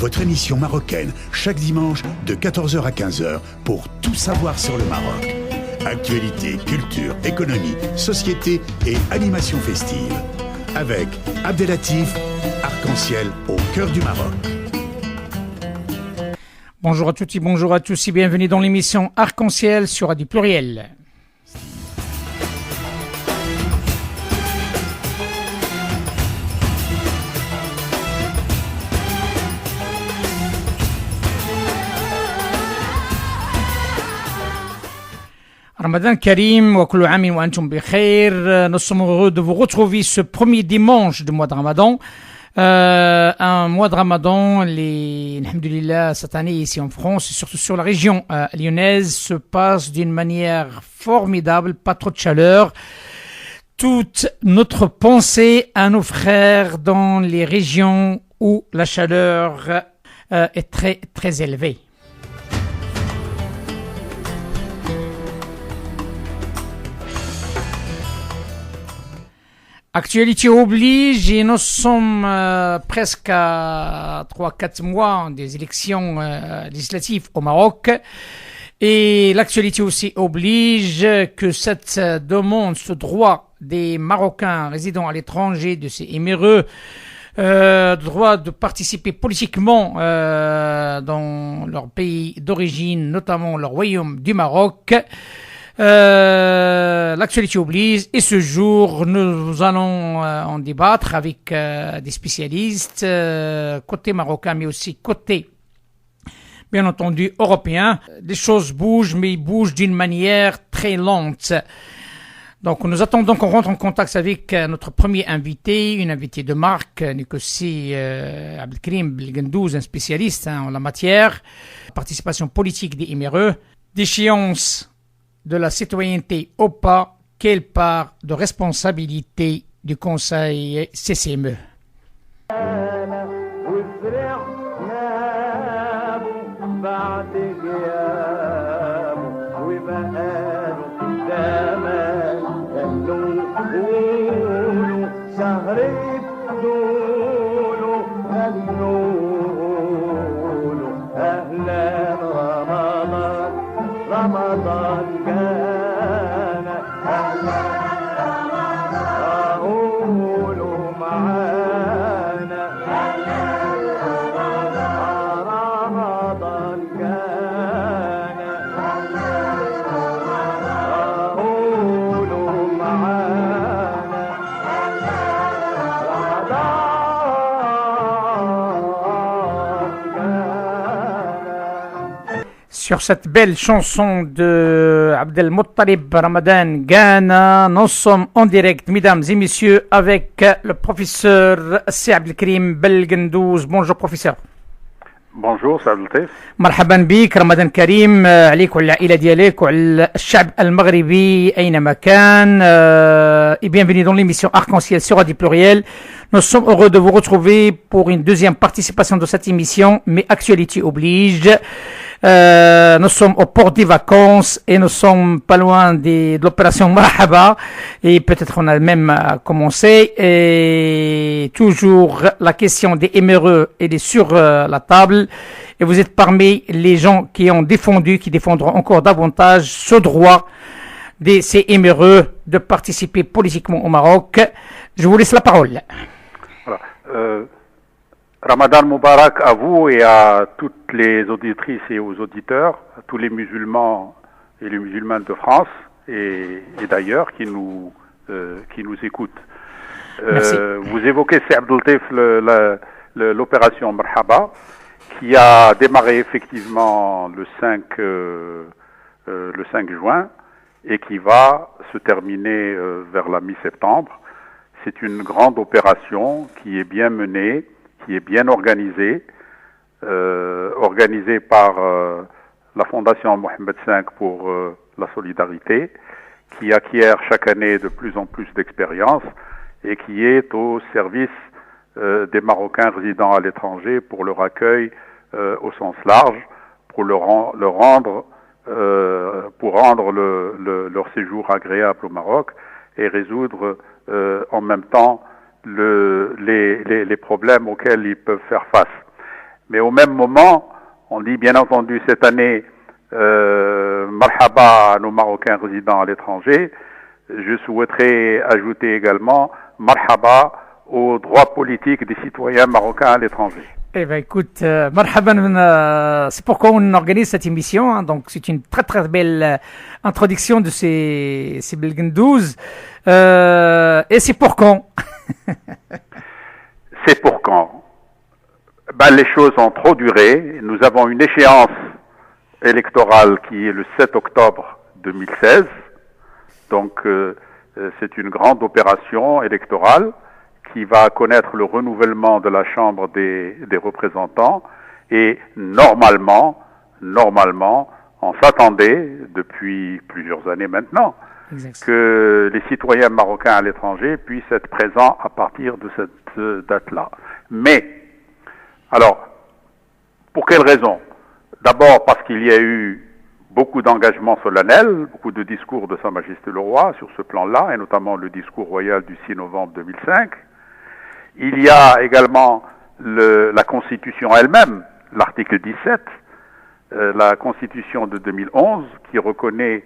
votre émission marocaine, chaque dimanche de 14h à 15h pour tout savoir sur le Maroc. Actualité, culture, économie, société et animation festive. Avec Abdelatif, Arc-en-Ciel au cœur du Maroc. Bonjour à toutes et bonjour à tous et bienvenue dans l'émission Arc-en-Ciel sur Radio Pluriel. Ramadan Karim, wa kullu amin wa antum bi khair. Nous sommes heureux de vous retrouver ce premier dimanche du mois de Ramadan. Un mois de Ramadan, alhamdoulilah, cette année ici en France, et surtout sur la région lyonnaise, se passe d'une manière formidable, pas trop de chaleur. Toute notre pensée à nos frères dans les régions où la chaleur est très, très élevée. Actualité oblige et nous sommes presque à 3-4 mois des élections législatives au Maroc. Et l'actualité aussi oblige que cette demande, ce droit des Marocains résidant à l'étranger de ces émireux, droit de participer politiquement dans leur pays d'origine, notamment le royaume du Maroc. L'actualité oblige et ce jour nous allons en débattre avec des spécialistes côté marocain mais aussi côté bien entendu européen. Les choses bougent mais ils bougent d'une manière très lente. Donc nous attendons qu'on rentre en contact avec notre premier invité, une invitée de marque, Nicosi Abdelkarim Belgendouz, un spécialiste en la matière, participation politique des émireux, d'échéance de la citoyenneté ou pas, quelle part de responsabilité du Conseil CCME. Sur cette belle chanson de Abdelmottalib Ramadan Ghana, nous sommes en direct, mesdames et messieurs, avec le professeur Abdelkarim Belgendouz. Bonjour professeur. Bonjour Abdelatif. مرحبا بك رمضان كريم عليك وعلى العائلة ديالك وعلى الشعب المغربي أينما كان et bienvenue dans l'émission Arc-en-Ciel sur Radio Pluriel. Nous sommes heureux de vous retrouver pour une deuxième participation de cette émission, mais actualité oblige. Nous sommes au port des vacances et nous sommes pas loin de l'opération Marhaba et peut-être on a même commencé et toujours la question des émireux est sur la table et vous êtes parmi les gens qui défendront encore davantage ce droit de ces émireux de participer politiquement au Maroc. Je vous laisse la parole. Voilà. Ramadan Moubarak à vous et à toutes les auditrices et aux auditeurs, à tous les musulmans et les musulmanes de France et d'ailleurs qui nous écoutent. Vous évoquez, c'est Abdelatif, l'opération Marhaba qui a démarré effectivement le 5 juin et qui va se terminer vers la mi-septembre. C'est une grande opération qui est bien menée, qui est bien organisée par la Fondation Mohammed V pour la solidarité, qui acquiert chaque année de plus en plus d'expérience et qui est au service des Marocains résidant à l'étranger pour leur accueil au sens large, pour rendre leur séjour agréable au Maroc et résoudre en même temps les problèmes auxquels ils peuvent faire face. Mais au même moment, on dit bien entendu cette année marhaba à nos Marocains résidant à l'étranger. Je souhaiterais ajouter également marhaba aux droits politiques des citoyens marocains à l'étranger. Eh bien, écoute, marhaban, c'est pourquoi on organise cette émission. Hein, donc, c'est une très très belle introduction de ces Belgendouze. Et c'est pour quand? C'est pour quand? Ben, les choses ont trop duré. Nous avons une échéance électorale qui est le 7 octobre 2016. Donc, c'est une grande opération électorale qui va connaître le renouvellement de la Chambre des représentants. Et normalement, on s'attendait, depuis plusieurs années maintenant, que les citoyens marocains à l'étranger puissent être présents à partir de cette date-là. Mais, alors, pour quelles raisons? D'abord parce qu'il y a eu beaucoup d'engagements solennels, beaucoup de discours de Sa Majesté le Roi sur ce plan-là, et notamment le discours royal du 6 novembre 2005. Il y a également la Constitution elle-même, l'article 17, la Constitution de 2011, qui reconnaît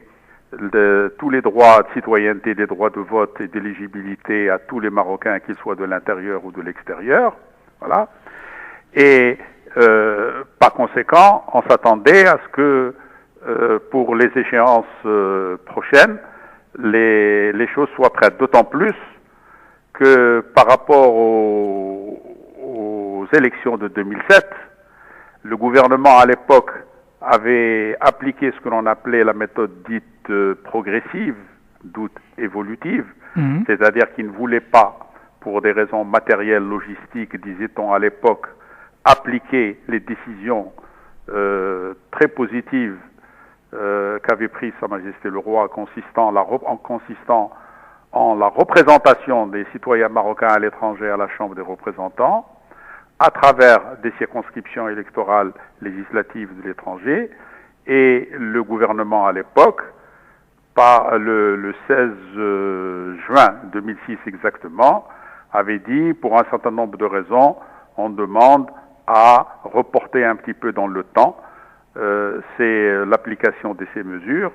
tous les droits de citoyenneté, des droits de vote et d'éligibilité à tous les Marocains, qu'ils soient de l'intérieur ou de l'extérieur. Voilà. Et par conséquent, on s'attendait à ce que pour les échéances prochaines, les choses soient prêtes. D'autant plus que par rapport aux élections de 2007, le gouvernement à l'époque avait appliqué ce que l'on appelait la méthode dite progressive, dite évolutive, c'est-à-dire qu'il ne voulait pas, pour des raisons matérielles, logistiques, disait-on à l'époque, appliquer les décisions très positives qu'avait prise Sa Majesté le Roi, consistant en la représentation des citoyens marocains à l'étranger à la Chambre des représentants, à travers des circonscriptions électorales législatives de l'étranger, et le gouvernement à l'époque, par le 16 juin 2006 exactement, avait dit, pour un certain nombre de raisons, on demande à reporter un petit peu dans le temps, c'est l'application de ces mesures,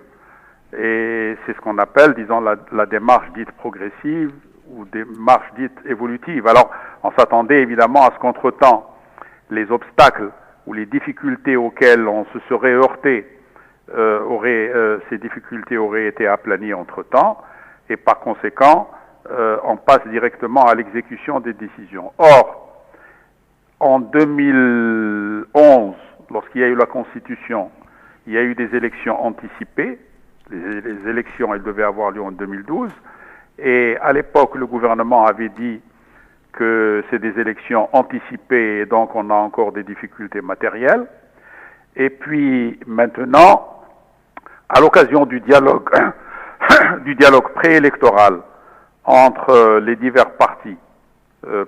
et c'est ce qu'on appelle, disons, la démarche dite progressive ou démarche dite évolutive. Alors, on s'attendait évidemment à ce qu'entre-temps, les obstacles ou les difficultés auxquelles on se serait heurté, ces difficultés auraient été aplanies entre-temps, et par conséquent, on passe directement à l'exécution des décisions. Or, en 2011, lorsqu'il y a eu la Constitution, il y a eu des élections anticipées. Les élections, elles devaient avoir lieu en 2012. Et à l'époque, le gouvernement avait dit que c'est des élections anticipées et donc on a encore des difficultés matérielles. Et puis maintenant, à l'occasion du dialogue, préélectoral entre les divers partis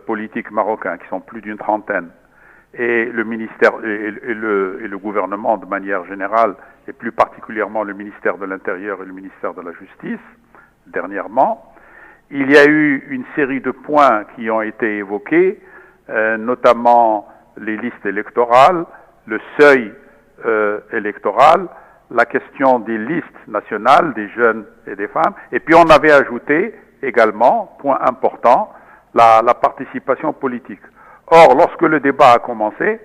politiques marocains, qui sont plus d'une trentaine, et le ministère et le gouvernement de manière générale, et plus particulièrement le ministère de l'Intérieur et le ministère de la Justice, dernièrement, il y a eu une série de points qui ont été évoqués, notamment les listes électorales, le seuil électoral, la question des listes nationales des jeunes et des femmes, et puis on avait ajouté également, point important, la participation politique. Or, lorsque le débat a commencé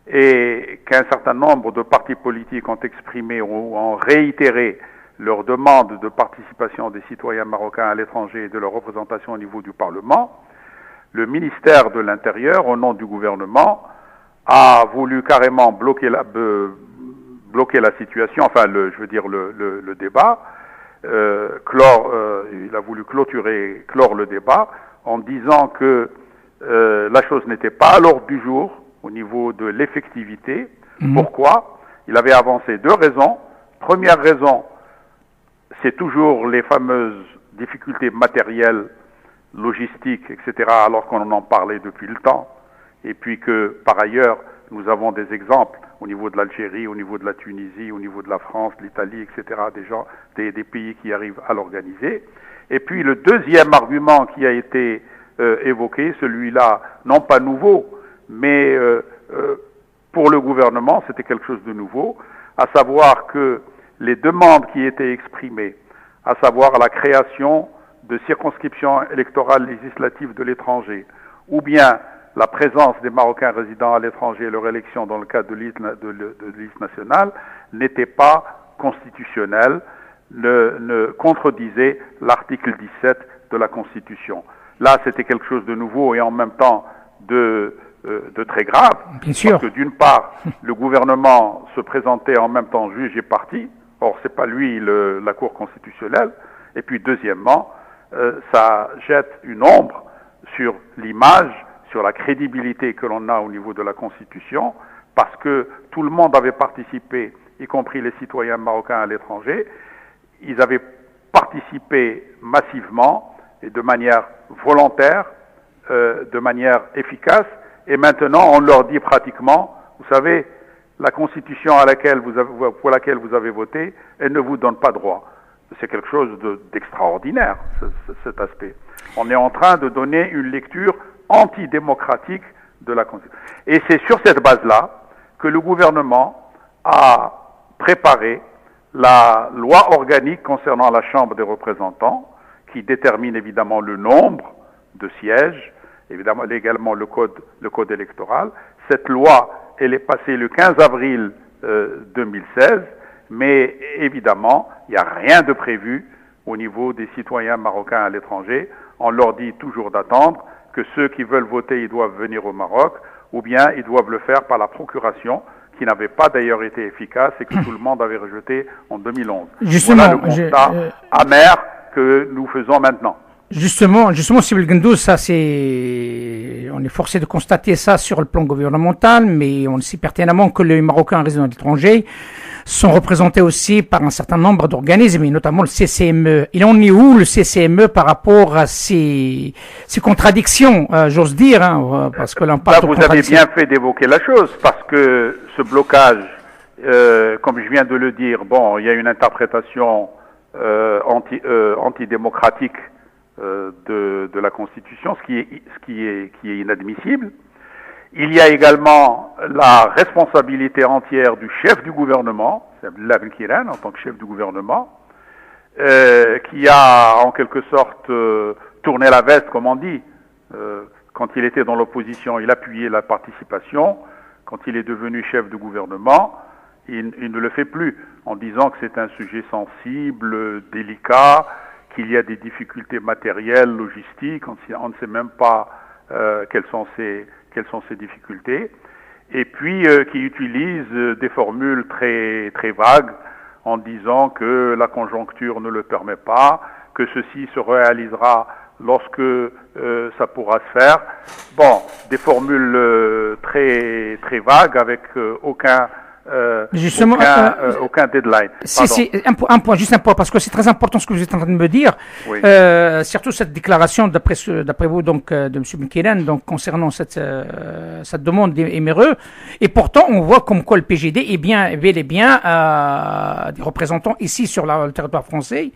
et qu'un certain nombre de partis politiques ont exprimé ou ont réitéré leur demande de participation des citoyens marocains à l'étranger et de leur représentation au niveau du Parlement, le ministère de l'Intérieur, au nom du gouvernement, a voulu carrément bloquer la situation, enfin, le débat, il a voulu clore le débat en disant que la chose n'était pas à l'ordre du jour au niveau de l'effectivité. Pourquoi? Il avait avancé deux raisons. Première raison, c'est toujours les fameuses difficultés matérielles, logistiques, etc., alors qu'on en parlait depuis le temps. Et puis que, par ailleurs, nous avons des exemples au niveau de l'Algérie, au niveau de la Tunisie, au niveau de la France, l'Italie, etc., des pays qui arrivent à l'organiser. Et puis le deuxième argument qui a été évoqué, celui-là, non pas nouveau, mais le gouvernement, c'était quelque chose de nouveau, à savoir que les demandes qui étaient exprimées, à savoir la création de circonscriptions électorales législatives de l'étranger, ou bien la présence des Marocains résidant à l'étranger et leur élection dans le cadre de liste nationale, n'étaient pas constitutionnelles, ne contredisaient l'article 17 de la Constitution. Là, c'était quelque chose de nouveau et en même temps de très grave. Bien sûr. Parce que d'une part, le gouvernement se présentait en même temps juge et partie. Or, c'est pas lui la Cour constitutionnelle. Et puis, deuxièmement, ça jette une ombre sur l'image, sur la crédibilité que l'on a au niveau de la Constitution, parce que tout le monde avait participé, y compris les citoyens marocains à l'étranger. Ils avaient participé massivement et de manière volontaire, de manière efficace. Et maintenant, on leur dit pratiquement, vous savez, la Constitution pour laquelle vous avez voté, elle ne vous donne pas droit. C'est quelque chose d'extraordinaire, cet aspect. On est en train de donner une lecture antidémocratique de la Constitution. Et c'est sur cette base-là que le gouvernement a préparé la loi organique concernant la Chambre des représentants, qui détermine évidemment le nombre de sièges, évidemment également le code électoral. Cette loi, elle est passée le 15 avril 2016, mais évidemment, il n'y a rien de prévu au niveau des citoyens marocains à l'étranger. On leur dit toujours d'attendre, que ceux qui veulent voter, ils doivent venir au Maroc, ou bien ils doivent le faire par la procuration, qui n'avait pas d'ailleurs été efficace et que tout le monde avait rejeté en 2011. Justement, voilà le constat amer que nous faisons maintenant. Justement, Sybille Gendous, ça c'est, on est forcé de constater ça sur le plan gouvernemental, mais on sait pertinemment que les Marocains résidant à l'étranger sont représentés aussi par un certain nombre d'organismes, et notamment le CCME. Il en est où le CCME par rapport à ces contradictions, j'ose dire, hein, parce que là on parle de vous avez bien fait d'évoquer la chose, parce que ce blocage, comme je viens de le dire, bon, il y a une interprétation antidémocratique de la Constitution, ce qui est inadmissible. Il y a également la responsabilité entière du chef du gouvernement, c'est Abdullah Ben Kiran, en tant que chef du gouvernement, qui a en quelque sorte tourné la veste, comme on dit. Quand il était dans l'opposition, il appuyait la participation. Quand il est devenu chef du gouvernement, il ne le fait plus, en disant que c'est un sujet sensible, délicat, qu'il y a des difficultés matérielles, logistiques, on ne sait même pas quelles sont ces difficultés, et puis qui utilise des formules très, très vagues en disant que la conjoncture ne le permet pas, que ceci se réalisera lorsque ça pourra se faire. Bon, des formules très, très vagues avec aucun deadline. Si, un point, parce que c'est très important ce que vous êtes en train de me dire. Oui. Surtout cette déclaration, d'après vous, donc, de M. Benkiran, donc, concernant cette demande des MRE. Et pourtant, on voit comme quoi le PJD est bel et bien des représentants ici sur le territoire français.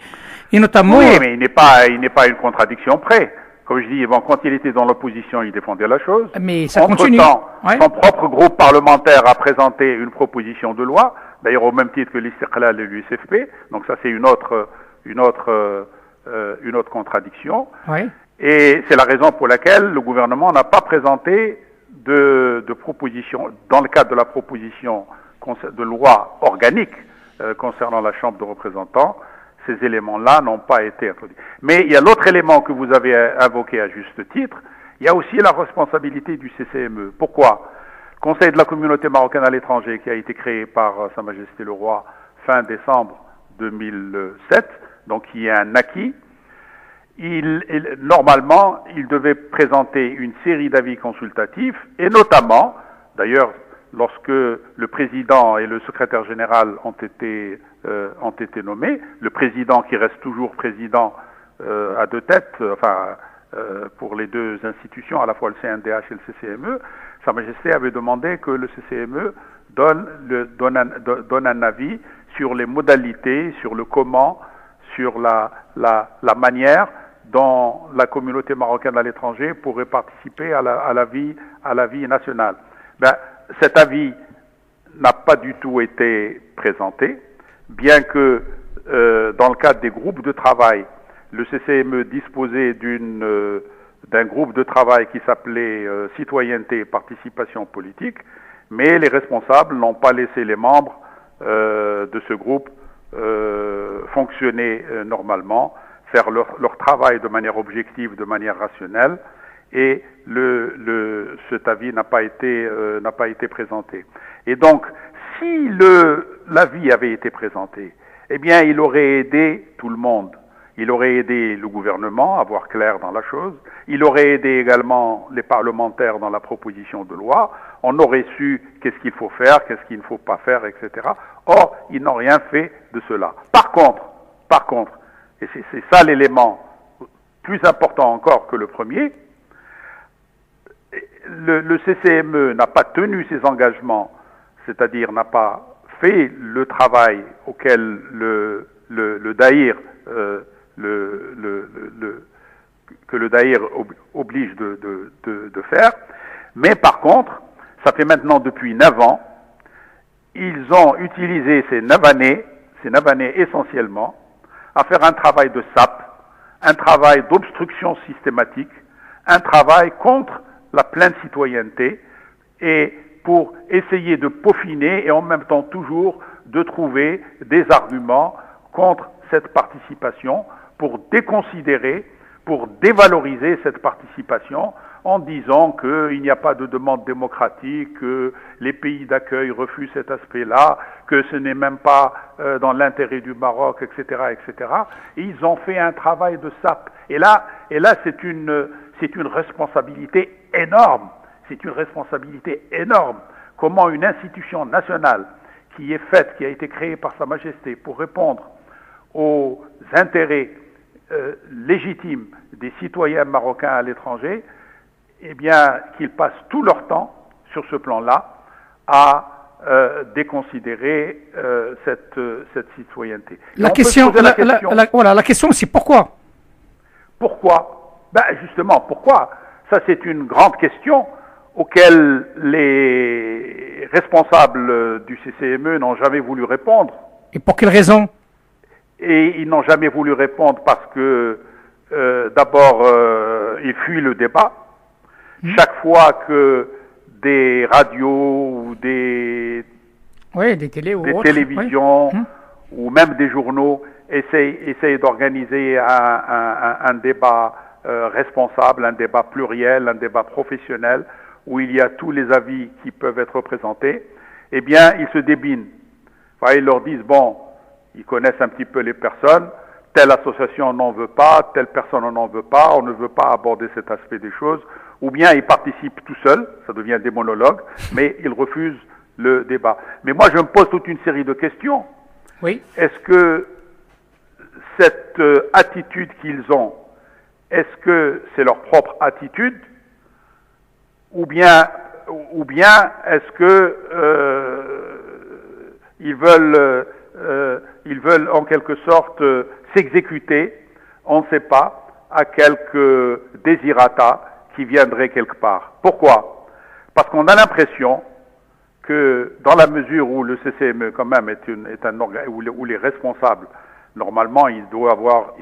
Et notamment. Oui, mais il n'est pas une contradiction près. Comme je dis, bon, quand il était dans l'opposition, il défendait la chose. Mais ça continue. Entre-temps, son propre groupe parlementaire a présenté une proposition de loi, d'ailleurs au même titre que l'Istiqlal et l'USFP. Donc ça, c'est une autre contradiction. Oui. Et c'est la raison pour laquelle le gouvernement n'a pas présenté de proposition, dans le cadre de la proposition de loi organique concernant la Chambre de représentants. Ces éléments-là n'ont pas été introduits. Mais il y a l'autre élément que vous avez invoqué à juste titre, il y a aussi la responsabilité du CCME. Pourquoi ? Le Conseil de la communauté marocaine à l'étranger, qui a été créé par Sa Majesté le Roi fin décembre 2007, donc qui est un acquis, normalement, il devait présenter une série d'avis consultatifs, et notamment, d'ailleurs, lorsque le président et le secrétaire général ont été nommés, le président qui reste toujours président à deux têtes, pour les deux institutions, à la fois le CNDH et le CCME, Sa Majesté avait demandé que le CCME donne un avis sur les modalités, sur le comment, sur la manière dont la communauté marocaine à l'étranger pourrait participer à la vie nationale. Cet avis n'a pas du tout été présenté, bien que dans le cadre des groupes de travail, le CCME disposait d'un groupe de travail qui s'appelait Citoyenneté et Participation Politique, mais les responsables n'ont pas laissé les membres de ce groupe fonctionner normalement, faire leur travail de manière objective, de manière rationnelle, et cet avis n'a pas été présenté. Et donc, si l'avis avait été présenté, eh bien, il aurait aidé tout le monde. Il aurait aidé le gouvernement à voir clair dans la chose. Il aurait aidé également les parlementaires dans la proposition de loi. On aurait su qu'est-ce qu'il faut faire, qu'est-ce qu'il ne faut pas faire, etc. Or, ils n'ont rien fait de cela. Par contre, et c'est ça l'élément plus important encore que le premier, le CCME n'a pas tenu ses engagements, c'est-à-dire n'a pas fait le travail auquel le DAIR que le DAIR oblige de faire. Mais par contre, ça fait maintenant depuis 9 ans, ils ont utilisé ces 9 années essentiellement, à faire un travail de sape, un travail d'obstruction systématique, un travail contre la pleine citoyenneté, et pour essayer de peaufiner et en même temps toujours de trouver des arguments contre cette participation, pour déconsidérer, pour dévaloriser cette participation en disant qu'il n'y a pas de demande démocratique, que les pays d'accueil refusent cet aspect-là, que ce n'est même pas dans l'intérêt du Maroc, etc., etc. Et ils ont fait un travail de sape. Et là, c'est une responsabilité énorme. C'est une responsabilité énorme. Comment une institution nationale qui est faite, qui a été créée par Sa Majesté pour répondre aux intérêts légitimes des citoyens marocains à l'étranger, eh bien, qu'ils passent tout leur temps sur ce plan-là à déconsidérer cette citoyenneté. La question, c'est pourquoi? Pourquoi? Justement, pourquoi? Ça, c'est une grande question auquel les responsables du CCME n'ont jamais voulu répondre. Et pour quelle raison? Et ils n'ont jamais voulu répondre parce que, d'abord, ils fuient le débat. Chaque fois que des radios ou des télévisions ou même des journaux essayent d'organiser un débat responsable, un débat pluriel, un débat professionnel, où il y a tous les avis qui peuvent être représentés, eh bien, ils se débinent. Enfin, ils leur disent, bon, ils connaissent un petit peu les personnes, telle association n'en veut pas, telle personne n'en veut pas, on ne veut pas aborder cet aspect des choses, ou bien ils participent tout seuls, ça devient des monologues, mais ils refusent le débat. Mais moi, je me pose toute une série de questions. Oui. Est-ce que cette attitude qu'ils ont, est-ce que c'est leur propre attitude, ou bien est-ce que ils veulent en quelque sorte s'exécuter, on ne sait pas, à quelques désirata qui viendraient quelque part. Pourquoi? Parce qu'on a l'impression que dans la mesure où le CCME quand même est un organe où les responsables, normalement, ils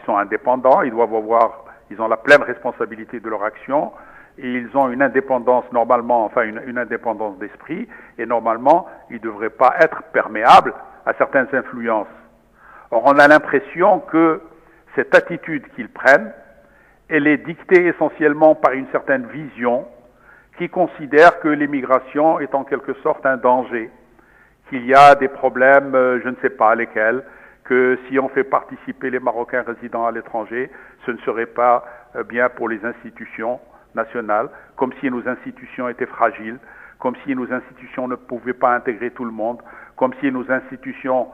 sont indépendants, ils ont la pleine responsabilité de leur action, et ils ont une indépendance normalement, enfin une indépendance d'esprit, et normalement, ils ne devraient pas être perméables à certaines influences. Or, on a l'impression que cette attitude qu'ils prennent, elle est dictée essentiellement par une certaine vision qui considère que l'immigration est en quelque sorte un danger, qu'il y a des problèmes, je ne sais pas lesquels, que si on fait participer les Marocains résidant à l'étranger, ce ne serait pas bien pour les institutions nationales, comme si nos institutions étaient fragiles, comme si nos institutions ne pouvaient pas intégrer tout le monde, comme si nos institutions,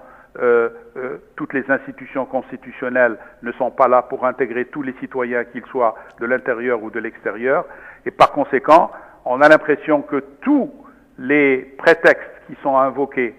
toutes les institutions constitutionnelles ne sont pas là pour intégrer tous les citoyens, qu'ils soient de l'intérieur ou de l'extérieur, et par conséquent, on a l'impression que tous les prétextes qui sont invoqués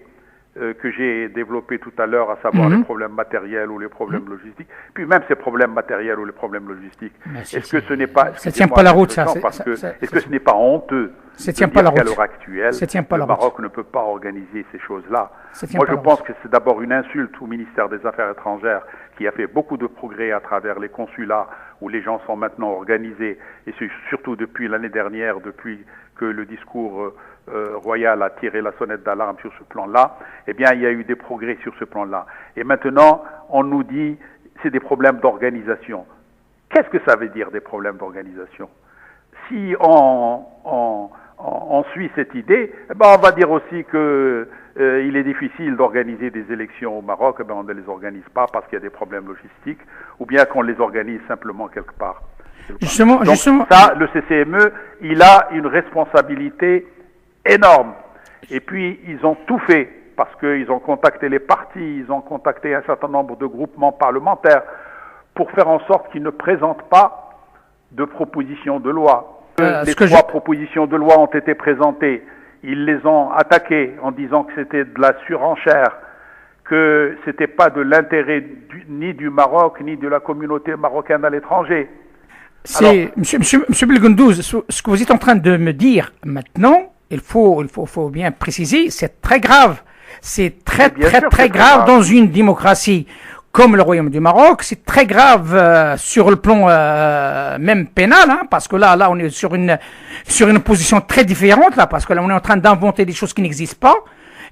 que j'ai développé tout à l'heure, à savoir les problèmes matériels ou les problèmes logistiques. Puis même ces problèmes matériels ou les problèmes logistiques, est-ce que ce n'est pas... Ça tient pas la route, ça. Est-ce que ce n'est pas honteux ça tient pas la route. qu'à l'heure actuelle, le Maroc ne peut pas organiser ces choses-là? Moi, je pense que c'est d'abord une insulte au ministère des Affaires étrangères qui a fait beaucoup de progrès à travers les consulats où les gens sont maintenant organisés, et c'est surtout depuis l'année dernière, depuis que le discours royal a tiré la sonnette d'alarme sur ce plan-là, eh bien, il y a eu des progrès sur ce plan-là. Et maintenant, on nous dit c'est des problèmes d'organisation. Qu'est-ce que ça veut dire, des problèmes d'organisation? Si on suit cette idée, eh ben, on va dire aussi que il est difficile d'organiser des élections au Maroc, eh ben, on ne les organise pas parce qu'il y a des problèmes logistiques, ou bien qu'on les organise simplement quelque part. Justement, ça, le CCME, il a une responsabilité énorme. Et puis, ils ont tout fait, parce qu'ils ont contacté les partis, ils ont contacté un certain nombre de groupements parlementaires pour faire en sorte qu'ils ne présentent pas de propositions de loi. Les trois propositions de loi ont été présentées. Ils les ont attaquées en disant que c'était de la surenchère, que c'était pas de l'intérêt ni du Maroc, ni de la communauté marocaine à l'étranger. Monsieur Belgendouz, ce que vous êtes en train de me dire maintenant, il faut bien préciser, c'est très grave. C'est très grave dans une démocratie comme le Royaume du Maroc. C'est très grave sur le plan même pénal, hein, parce que là on est sur une position très différente là, parce que là on est en train d'inventer des choses qui n'existent pas.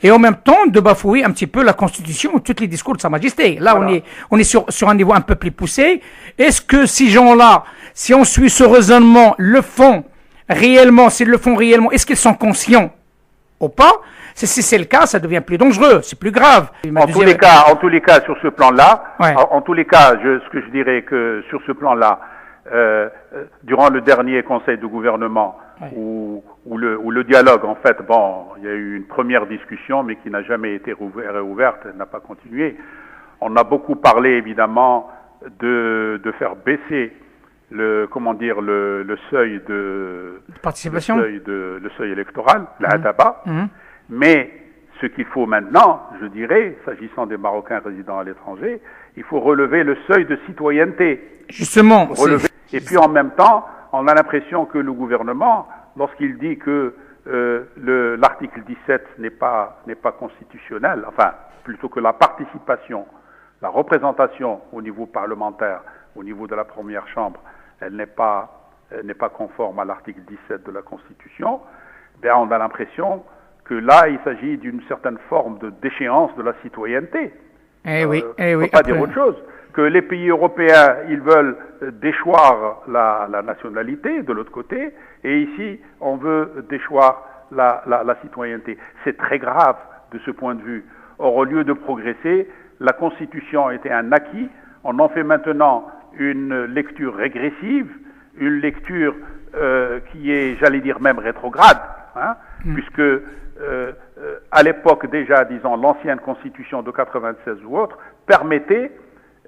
Et en même temps, de bafouer un petit peu la Constitution, tous les discours de Sa Majesté. Là, voilà. on est sur un niveau un peu plus poussé. Est-ce que ces gens-là, si on suit ce raisonnement, le font réellement, s'ils le font réellement, est-ce qu'ils sont conscients ou pas? Si c'est le cas, ça devient plus dangereux, c'est plus grave. En tous les cas, sur ce plan-là, ouais. En tous les cas, ce que je dirais que sur ce plan-là, durant le dernier conseil de gouvernement, ouais. où le dialogue, en fait, bon, il y a eu une première discussion, mais qui n'a jamais été réouverte, elle n'a pas continué. On a beaucoup parlé, évidemment, de faire baisser le seuil de participation, le seuil électoral, la Hadaba. Mais ce qu'il faut maintenant, je dirais, s'agissant des Marocains résidant à l'étranger, il faut relever le seuil de citoyenneté. Justement. Et puis en même temps, on a l'impression que le gouvernement, lorsqu'il dit que l'article 17 n'est pas constitutionnel, enfin, plutôt que la participation, la représentation au niveau parlementaire, au niveau de la première chambre, elle n'est pas conforme à l'article 17 de la Constitution, ben on a l'impression que là, il s'agit d'une certaine forme de déchéance de la citoyenneté. On ne peut pas dire autre chose. Que les pays européens, ils veulent déchoir la nationalité de l'autre côté, et ici, on veut déchoir la citoyenneté. C'est très grave de ce point de vue. Or, au lieu de progresser, la Constitution était un acquis. On en fait maintenant une lecture régressive, une lecture qui est, j'allais dire, même rétrograde, hein, puisque à l'époque déjà, disons, l'ancienne Constitution de 96 ou autre, permettait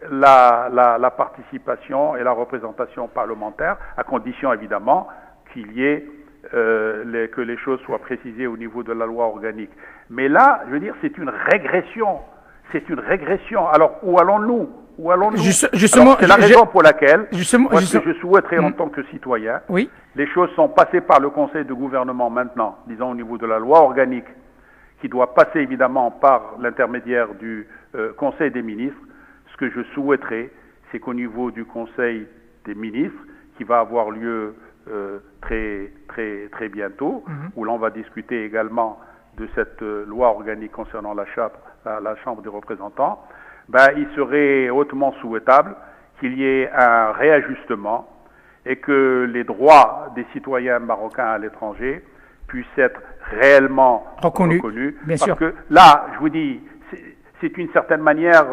la participation et la représentation parlementaire, à condition évidemment qu'il y ait que les choses soient précisées au niveau de la loi organique. Mais là, je veux dire, c'est une régression. C'est une régression. Alors, où allons-nous? Justement, c'est la raison pour laquelle moi, ce que je souhaiterais en tant que citoyen, oui. Les choses sont passées par le Conseil de gouvernement maintenant, disons au niveau de la loi organique, qui doit passer évidemment par l'intermédiaire du Conseil des ministres. Ce que je souhaiterais, c'est qu'au niveau du Conseil des ministres, qui va avoir lieu très bientôt, où l'on va discuter également de cette loi organique concernant la Chambre des représentants, ben, il serait hautement souhaitable qu'il y ait un réajustement et que les droits des citoyens marocains à l'étranger puissent être réellement reconnus. Bien parce sûr. que là, je vous dis, c'est une certaine manière,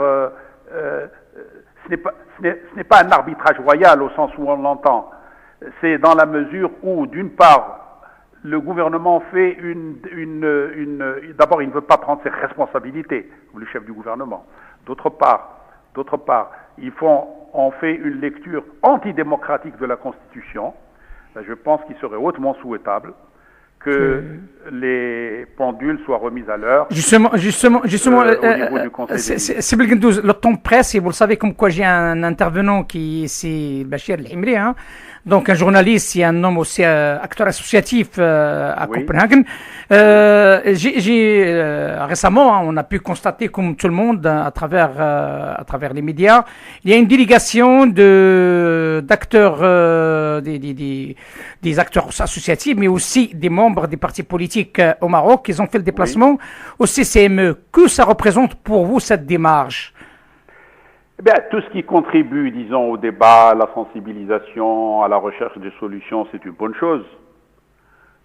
ce n'est pas un arbitrage royal au sens où on l'entend. C'est dans la mesure où, d'une part, le gouvernement fait d'abord, il ne veut pas prendre ses responsabilités, le chef du gouvernement. D'autre part, on fait une lecture antidémocratique de la Constitution. Je pense qu'il serait hautement souhaitable que les pendules soient remises à l'heure. Justement, au niveau du Conseil des ministres. c'est Belgendouz, le temps presse, et vous le savez comme quoi j'ai un intervenant qui c'est Bachir El-Himri, hein, donc un journaliste et un homme aussi acteur associatif à Copenhague. Récemment, hein, on a pu constater, comme tout le monde, à travers les médias, il y a une délégation d'acteurs, des acteurs associatifs, mais aussi des membres des partis politiques au Maroc. Ils ont fait le déplacement au CCME. Que ça représente pour vous cette démarche? Eh bien, tout ce qui contribue, disons, au débat, à la sensibilisation, à la recherche de solutions, c'est une bonne chose.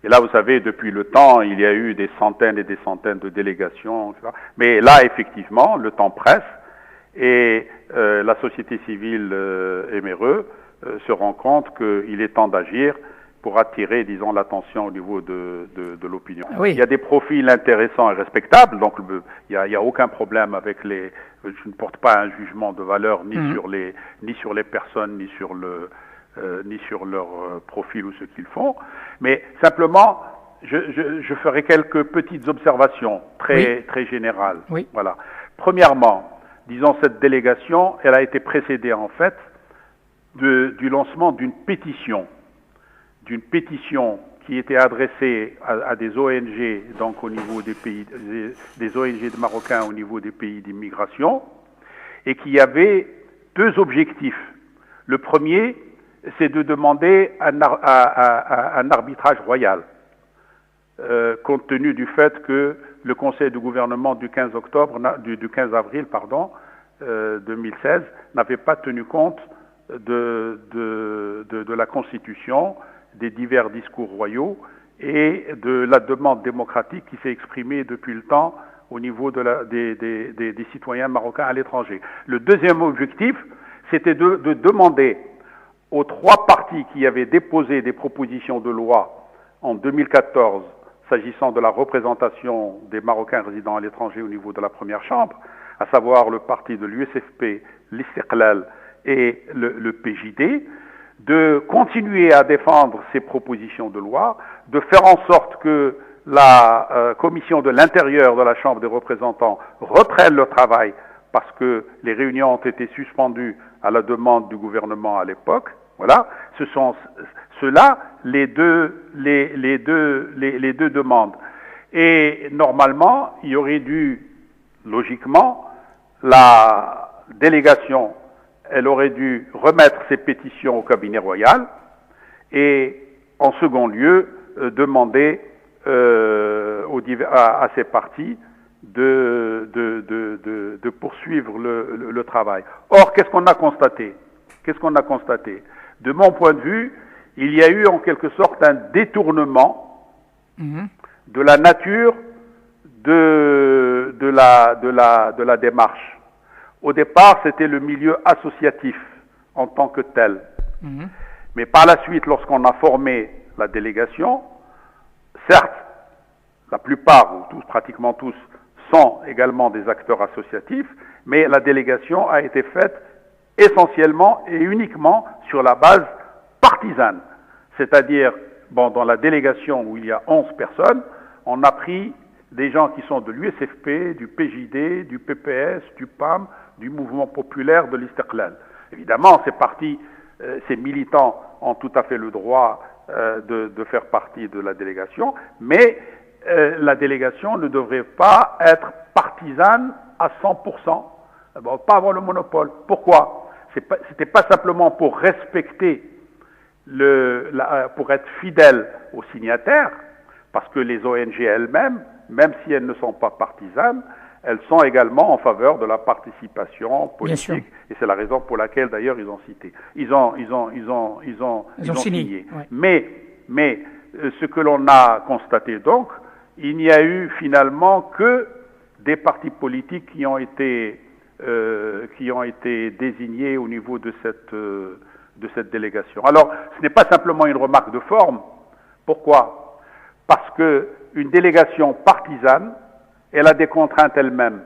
Et là, vous savez, depuis le temps, il y a eu des centaines et des centaines de délégations, etc. Mais là, effectivement, le temps presse et la société civile MRE se rend compte qu'il est temps d'agir pour attirer, disons, l'attention au niveau de l'opinion. Oui. Il y a des profils intéressants et respectables, donc il y a aucun problème avec les... Je ne porte pas un jugement de valeur ni sur les personnes, ni sur leur profil ou ce qu'ils font, mais simplement, je ferai quelques petites observations très générales. Oui. Voilà. Premièrement, disons, cette délégation, elle a été précédée en fait du lancement d'une pétition qui était adressée à des ONG, donc au niveau des pays, des ONG marocains au niveau des pays d'immigration, et qui avait deux objectifs. Le premier, c'est de demander un arbitrage royal, compte tenu du fait que le Conseil de gouvernement du 15 avril 2016 n'avait pas tenu compte de la Constitution, des divers discours royaux et de la demande démocratique qui s'est exprimée depuis le temps au niveau des citoyens marocains à l'étranger. Le deuxième objectif, c'était de demander aux trois partis qui avaient déposé des propositions de loi en 2014 s'agissant de la représentation des Marocains résidant à l'étranger au niveau de la première chambre, à savoir le parti de l'USFP, l'Istiqlal et le PJD, de continuer à défendre ces propositions de loi, de faire en sorte que la commission de l'intérieur de la Chambre des représentants reprenne le travail parce que les réunions ont été suspendues à la demande du gouvernement à l'époque. Voilà, ce sont ceux-là les deux demandes. Et normalement, il y aurait dû, logiquement, la délégation, elle aurait dû remettre ses pétitions au cabinet royal et, en second lieu, demander à ces partis de poursuivre le travail. Or, qu'est-ce qu'on a constaté? De mon point de vue, il y a eu en quelque sorte un détournement de la nature de la démarche. Au départ, c'était le milieu associatif en tant que tel. Mais par la suite, lorsqu'on a formé la délégation, certes, la plupart, ou tous, pratiquement tous, sont également des acteurs associatifs, mais la délégation a été faite essentiellement et uniquement sur la base partisane. C'est-à-dire, dans la délégation où il y a 11 personnes, on a pris des gens qui sont de l'USFP, du PJD, du PPS, du PAM, du mouvement populaire de l'Istiqlal. Évidemment, ces militants ont tout à fait le droit de faire partie de la délégation, mais la délégation ne devrait pas être partisane à 100%, pas avoir le monopole. Pourquoi? C'était pas simplement pour respecter, pour être fidèle aux signataires, parce que les ONG elles-mêmes, même si elles ne sont pas partisanes, elles sont également en faveur de la participation politique, et c'est la raison pour laquelle d'ailleurs ils ont signé. Ouais. Mais ce que l'on a constaté donc, il n'y a eu finalement que des partis politiques qui ont été désignés au niveau de cette délégation. Alors, ce n'est pas simplement une remarque de forme. Pourquoi? Parce que une délégation partisane, elle a des contraintes elle-même.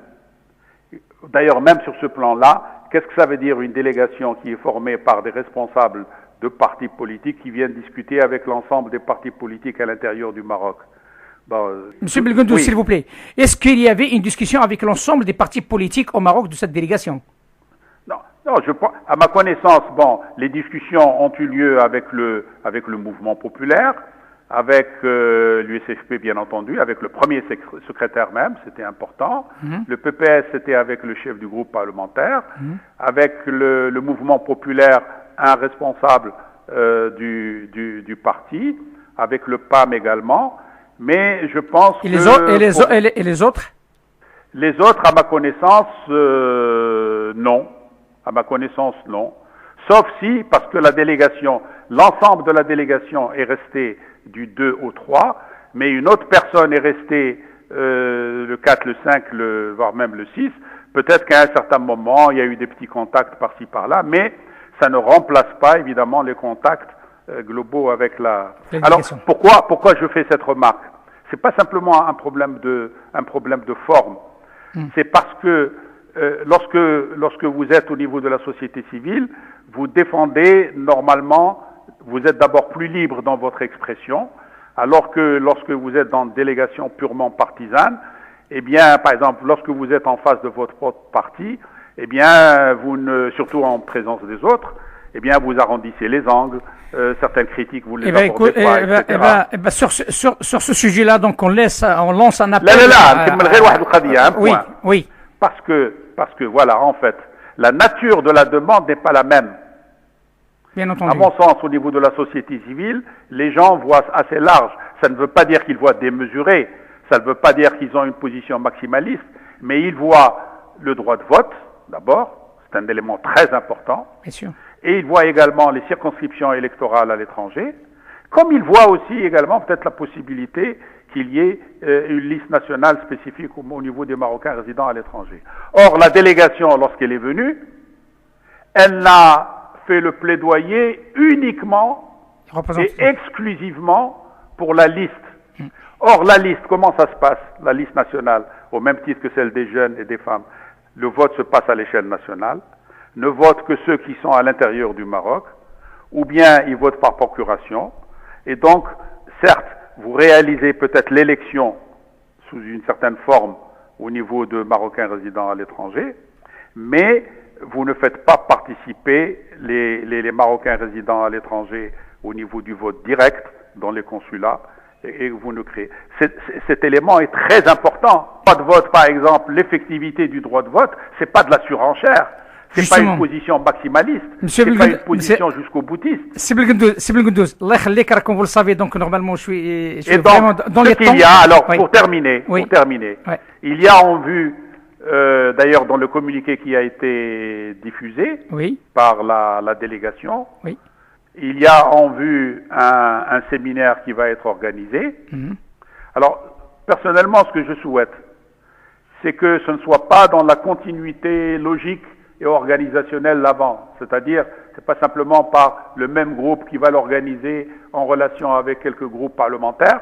D'ailleurs, même sur ce plan-là, qu'est-ce que ça veut dire une délégation qui est formée par des responsables de partis politiques qui viennent discuter avec l'ensemble des partis politiques à l'intérieur du Maroc. Monsieur Belgendouz, oui. s'il vous plaît, est-ce qu'il y avait une discussion avec l'ensemble des partis politiques au Maroc de cette délégation? Non, à ma connaissance, les discussions ont eu lieu avec le mouvement populaire, avec l'USFP bien entendu, avec le premier secrétaire même, c'était important. Le PPS, c'était avec le chef du groupe parlementaire. Avec le mouvement populaire, un responsable du parti, avec le PAM également. Mais je pense et les autres? Les autres, à ma connaissance, non. À ma connaissance, non. Sauf si, parce que l'ensemble de la délégation est resté du 2 au 3, mais une autre personne est restée le 4, le 5, voire même le 6. Peut-être qu'à un certain moment, il y a eu des petits contacts par-ci, par-là, mais ça ne remplace pas, évidemment, les contacts globaux avec la... Alors, pourquoi je fais cette remarque? C'est pas simplement un problème de forme. C'est parce que lorsque vous êtes au niveau de la société civile, vous défendez normalement, vous êtes d'abord plus libre dans votre expression, alors que lorsque vous êtes dans une délégation purement partisane, eh bien, par exemple, lorsque vous êtes en face de votre propre parti, eh bien, surtout en présence des autres, eh bien, vous arrondissez les angles, certaines critiques, vous les abordez pas, etc. Sur ce sujet-là, donc, on lance un appel. Oui. Parce que, voilà, en fait, la nature de la demande n'est pas la même. Bien entendu. À mon sens, au niveau de la société civile, les gens voient assez large. Ça ne veut pas dire qu'ils voient démesuré, ça ne veut pas dire qu'ils ont une position maximaliste, mais ils voient le droit de vote, d'abord, c'est un élément très important. Bien sûr. Et ils voient également les circonscriptions électorales à l'étranger, comme ils voient aussi également peut-être la possibilité qu'il y ait une liste nationale spécifique au niveau des Marocains résidant à l'étranger. Or, la délégation, lorsqu'elle est venue, elle n'a fait le plaidoyer uniquement et exclusivement pour la liste. Or, la liste, comment ça se passe, la liste nationale, au même titre que celle des jeunes et des femmes? Le vote se passe à l'échelle nationale, ne votent que ceux qui sont à l'intérieur du Maroc, ou bien ils votent par procuration, et donc, certes, vous réalisez peut-être l'élection sous une certaine forme au niveau de Marocains résidant à l'étranger, mais vous ne faites pas participer les Marocains résidant à l'étranger au niveau du vote direct dans les consulats, et vous ne créez. Cet élément est très important. Pas de vote, par exemple, l'effectivité du droit de vote, c'est pas de la surenchère. C'est pas une position maximaliste, c'est pas une position jusqu'au boutiste. C'est Belgendouz, comme vous le savez, donc normalement je suis et donc, vraiment dans les temps. Il y a, alors pour terminer, il y a en vue, d'ailleurs dans le communiqué qui a été diffusé par la délégation, il y a en vue un séminaire qui va être organisé. Alors, personnellement, ce que je souhaite, c'est que ce ne soit pas dans la continuité logique et organisationnelle l'avant. C'est-à-dire, c'est pas simplement par le même groupe qui va l'organiser en relation avec quelques groupes parlementaires,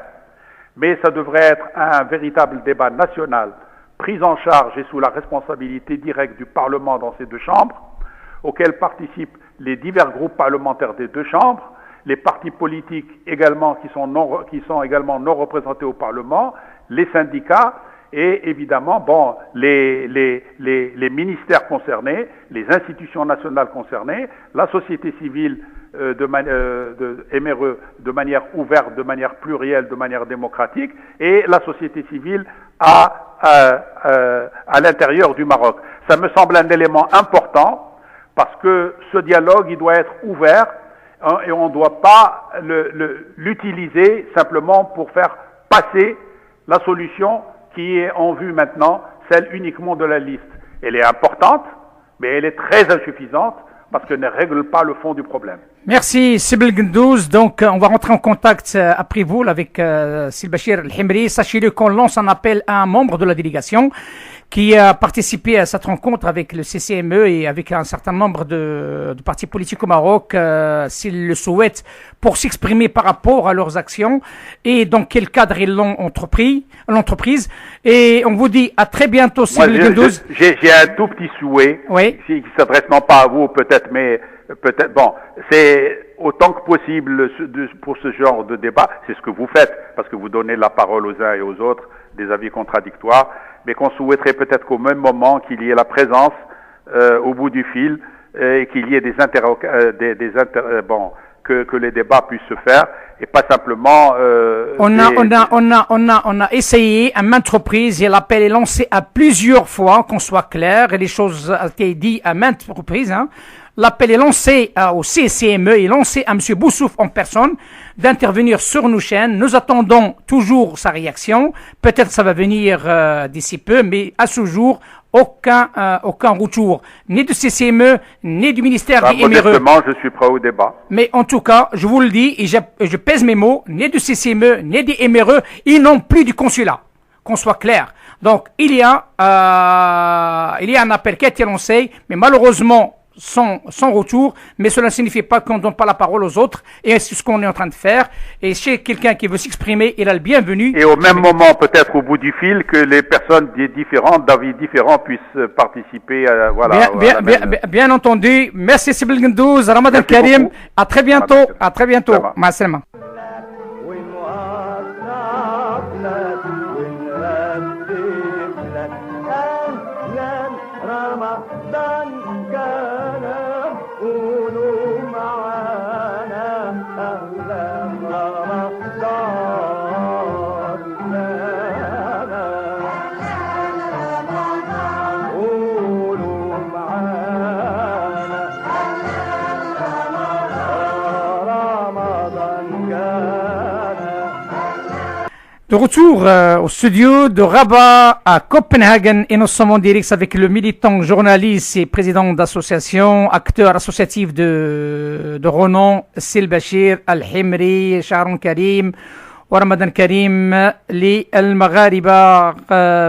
mais ça devrait être un véritable débat national, pris en charge et sous la responsabilité directe du Parlement dans ces deux chambres, auquel participent les divers groupes parlementaires des deux chambres, les partis politiques également qui sont également non représentés au Parlement, les syndicats et évidemment les ministères concernés, les institutions nationales concernées, la société civile MRE de manière ouverte, de manière plurielle, de manière démocratique, et la société civile à l'intérieur du Maroc. Ça me semble un élément important parce que ce dialogue, il doit être ouvert et on ne doit pas l'utiliser simplement pour faire passer la solution qui est en vue maintenant, celle uniquement de la liste. Elle est importante, mais elle est très insuffisante parce qu'elle ne règle pas le fond du problème. Merci, Sibel Gendouz. Donc, on va rentrer en contact après vous avec Silbachir El-Himri. Sachez-le qu'on lance un appel à un membre de la délégation qui a participé à cette rencontre avec le CCME et avec un certain nombre de partis politiques au Maroc, s'ils le souhaitent, pour s'exprimer par rapport à leurs actions et dans quel cadre ils l'ont l'entreprise. Et on vous dit à très bientôt, Sibel Gendouz. J'ai un tout petit souhait, qui s'adresse non pas à vous peut-être, mais peut-être, bon, c'est autant que possible pour ce genre de débat, c'est ce que vous faites, parce que vous donnez la parole aux uns et aux autres, des avis contradictoires, mais qu'on souhaiterait peut-être qu'au même moment qu'il y ait la présence au bout du fil et qu'il y ait que les débats puissent se faire et pas simplement. On a essayé à maintes reprises et l'appel est lancé à plusieurs fois, qu'on soit clair, et les choses ont été dites à maintes reprises. Hein. L'appel est lancé au CCME, est lancé à M. Boussouf en personne d'intervenir sur nos chaînes. Nous attendons toujours sa réaction. Peut-être ça va venir d'ici peu, mais à ce jour, aucun retour, ni du CCME, ni du ministère des MRE. Modestement, je suis prêt au débat. Mais en tout cas, je vous le dis, et je pèse mes mots, ni du CCME, ni des MRE, ils n'ont plus du consulat. Qu'on soit clair. Donc, il y a un appel qui a été lancé, mais malheureusement, sans retour, mais cela ne signifie pas qu'on ne donne pas la parole aux autres, et c'est ce qu'on est en train de faire. Et chez quelqu'un qui veut s'exprimer, il a le bienvenu. Et au même moment, peut-être au bout du fil, que les personnes différentes, d'avis différents, puissent participer à, bien entendu. Merci Sibyl Gendouz, Ramadan Karim. À très bientôt. À très bientôt. Ma salama. De retour au studio de Rabat à Copenhague et nous sommes en direct avec le militant, journaliste et président d'association, acteur associatif de renom, Sil Bachir Al-Himri, Sharon Karim ورمضان كريم للمغاربة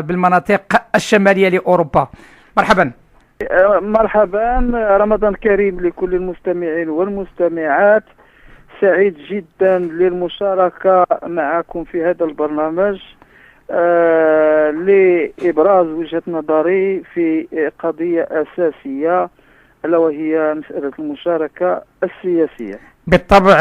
بالمناطق الشمالية لأوروبا. مرحبا. مرحبا، رمضان كريم لكل المستمعين والمستمعات. سعيد جدا للمشاركة معكم في هذا البرنامج لإبراز وجهة نظري في قضية أساسية ألا وهي مسألة المشاركة السياسية. بالطبع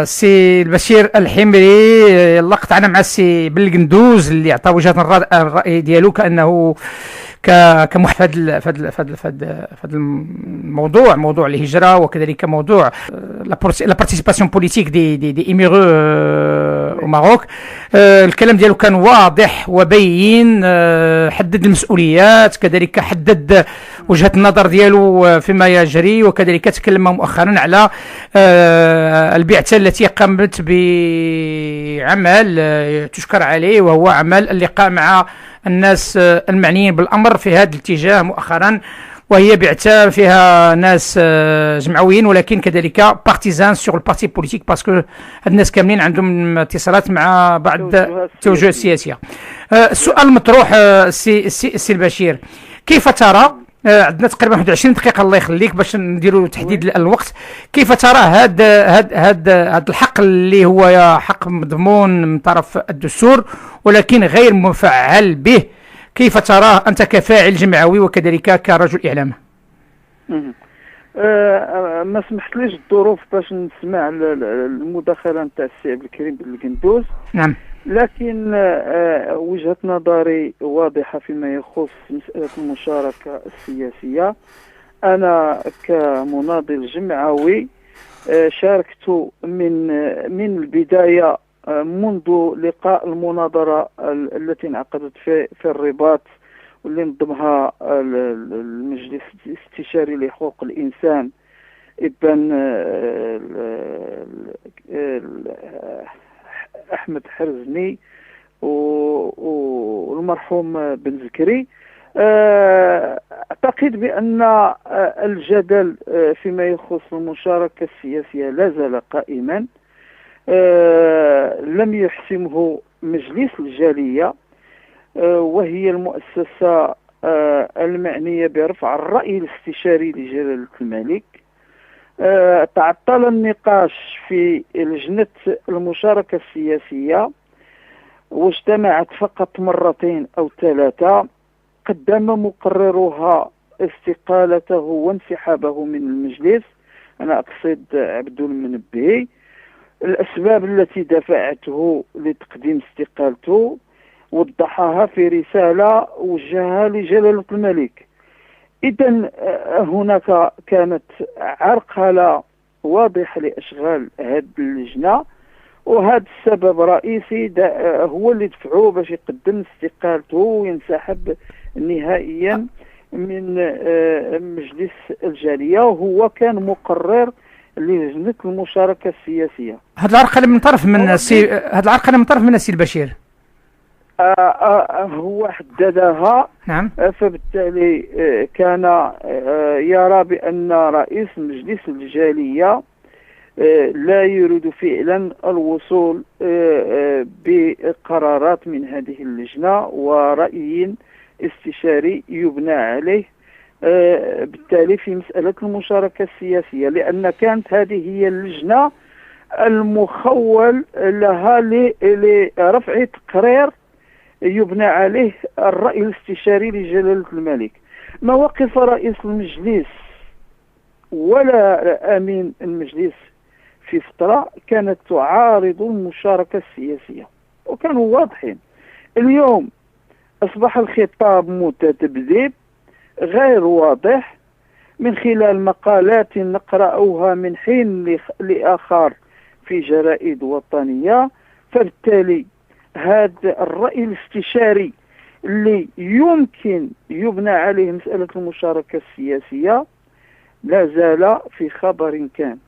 سي البشير الحمري لقطعنا مع السي بالقندوز اللي عطى وجهة الرأي ديالو كأنه كمحفد فد الموضوع، موضوع الهجرة وكذلك موضوع لا بارتيسيباسيون بوليتيك دي إيميغو au Maroc. الكلام ديالو كان واضح وبين، حدد المسؤوليات، كذلك حدد وجهة النظر ديالو فيما يجري، وكذلك تكلم مؤخرا على البعثة التي قامت بعمل تشكر عليه، وهو عمل اللقاء مع الناس المعنيين بالأمر في هذا الاتجاه مؤخرا، وهي بعثة فيها ناس جمعويين ولكن كذلك بارتيزان سور البارتي بوليتيك، باسكو هاد الناس كاملين عندهم اتصالات مع بعض التوجهات السياسية. السؤال المطروح سي البشير، كيف ترى، عندنا تقريبا 21 دقيقة الله يخليك باش نديروا تحديد الوقت، كيف ترى هذا الحق اللي هو حق مضمون من طرف الدستور ولكن غير مفعل به، كيف تراه أنت كفاعل جمعوي وكذلك كرجل إعلام؟ ما سمحتليش الظروف باش نسمع المداخلة نتاع السي عبد الكريم بالقندوز. نعم. لكن وجهة نظري واضحة فيما يخص مسألة المشاركة السياسية. أنا كمناضل جمعوي شاركت من البداية منذ لقاء المناظرة التي انعقدت في الرباط واللي نظمها المجلس الاستشاري لحقوق الإنسان ابن أحمد حرزني والمرحوم بن زكري. أعتقد بأن الجدل فيما يخص المشاركة السياسية لا زال قائما، لم يحسمه مجلس الجالية وهي المؤسسة المعنية برفع الرأي الاستشاري لجلالة الملك. تعطل النقاش في لجنة المشاركة السياسية واجتمعت فقط مرتين أو ثلاثة، قدم مقررها استقالته وانسحابه من المجلس أنا أقصد عبدو المنبهي، الأسباب التي دفعته لتقديم استقالته وضحها في رسالة وجهها لجلالة الملك. إذن هناك كانت عرقلة واضحة لأشغال هذه اللجنة، وهذا السبب الرئيسي هو اللي دفعوه باش يقدم استقالته وينسحب نهائيا من مجلس الجالية، وهو كان مقرر لجنة المشاركة السياسية. هذا العرقلة من طرف من السي البشير. هو حددها. نعم. فبالتالي كان يرى بأن رئيس مجلس الجالية لا يريد فعلا الوصول بقرارات من هذه اللجنة ورأي استشاري يبنى عليه بالتالي في مسألة المشاركة السياسية، لأن كانت هذه هي اللجنة المخول لها لرفع تقرير يبنى عليه الرأي الاستشاري لجلالة الملك. مواقف رئيس المجلس ولا أمين المجلس في فترة كانت تعارض المشاركة السياسية وكانوا واضحين. اليوم أصبح الخطاب متذبذب غير واضح من خلال مقالات نقرأها من حين لآخر في جرائد وطنية. فبالتالي هذا الرأي الاستشاري اللي يمكن يبنى عليه مسألة المشاركة السياسية لا زال في خبر كان.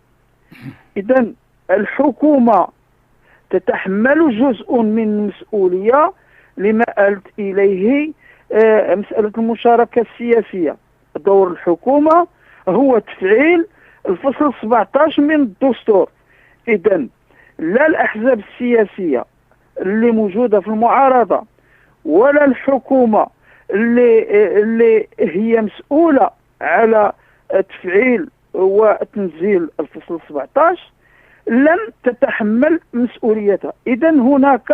إذن الحكومة تتحمل جزء من المسؤولية لما آلت إليه مسألة المشاركة السياسية. دور الحكومة هو تفعيل الفصل 17 من الدستور. إذن لا الأحزاب السياسية اللي موجودة في المعارضة ولا الحكومة اللي هي مسؤولة على تفعيل وتنزيل الفصل 17 لم تتحمل مسؤوليتها. إذن هناك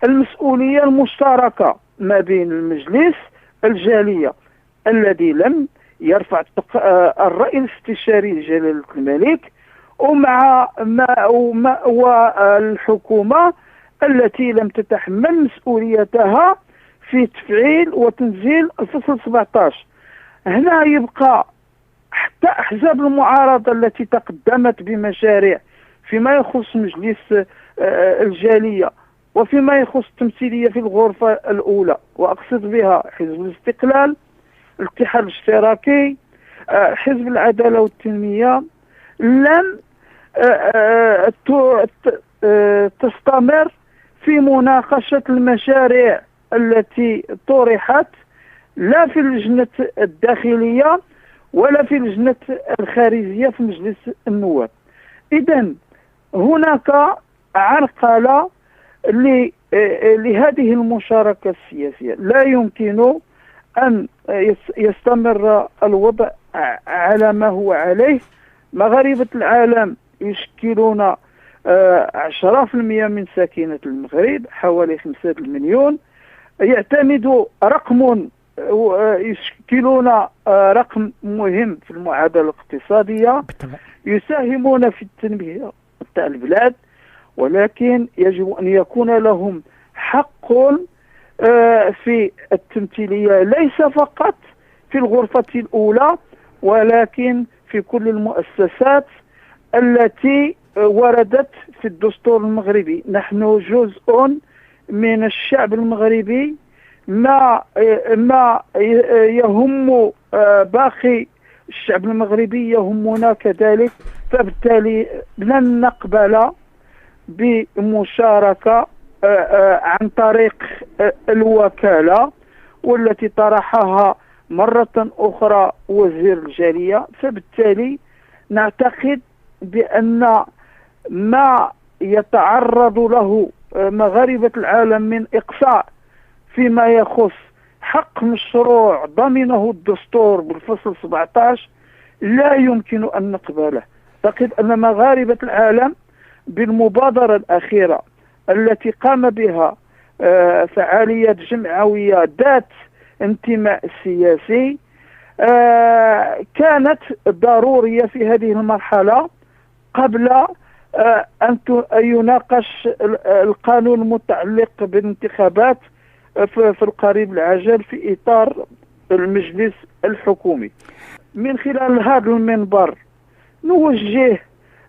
المسؤولية المشتركة ما بين المجلس الجالية الذي لم يرفع الرأي الاستشاري لجلالة الملك والحكومة التي لم تتحمل مسؤوليتها في تفعيل وتنزيل الفصل 17. هنا يبقى حتى أحزاب المعارضة التي تقدمت بمشاريع فيما يخص مجلس الجالية وفيما يخص التمثيلية في الغرفة الأولى، وأقصد بها حزب الاستقلال، الاتحاد الاشتراكي، حزب العدالة والتنمية، لم تستمر في مناقشة المشاريع التي طرحت لا في اللجنة الداخلية ولا في اللجنة الخارجية في مجلس النواب. إذن هناك عرقلة لهذه المشاركة السياسية. لا يمكن أن يستمر الوضع على ما هو عليه. مغاربة العالم يشكلون 10% من ساكنة المغرب، حوالي 5 مليون، يعتمد يشكلون رقم مهم في المعادلة الاقتصادية، يساهمون في التنمية تاع البلاد، ولكن يجب أن يكون لهم حق في التمثيلية ليس فقط في الغرفة الأولى ولكن في كل المؤسسات التي وردت في الدستور المغربي. نحن جزء من الشعب المغربي، ما يهم باقي الشعب المغربي يهمنا كذلك. فبالتالي لن نقبل بمشاركة عن طريق الوكالة والتي طرحها مرة أخرى وزير الجالية. فبالتالي نعتقد بأن ما يتعرض له مغاربة العالم من إقصاء فيما يخص حق مشروع ضمنه الدستور بالفصل 17 لا يمكن أن نقبله. أعتقد أن مغاربة العالم بالمبادرة الأخيرة التي قام بها فعاليات جمعوية ذات انتماء سياسي كانت ضرورية في هذه المرحلة قبل أن يناقش القانون المتعلق بالانتخابات في القريب العاجل في إطار المجلس الحكومي. من خلال هذا المنبر نوجه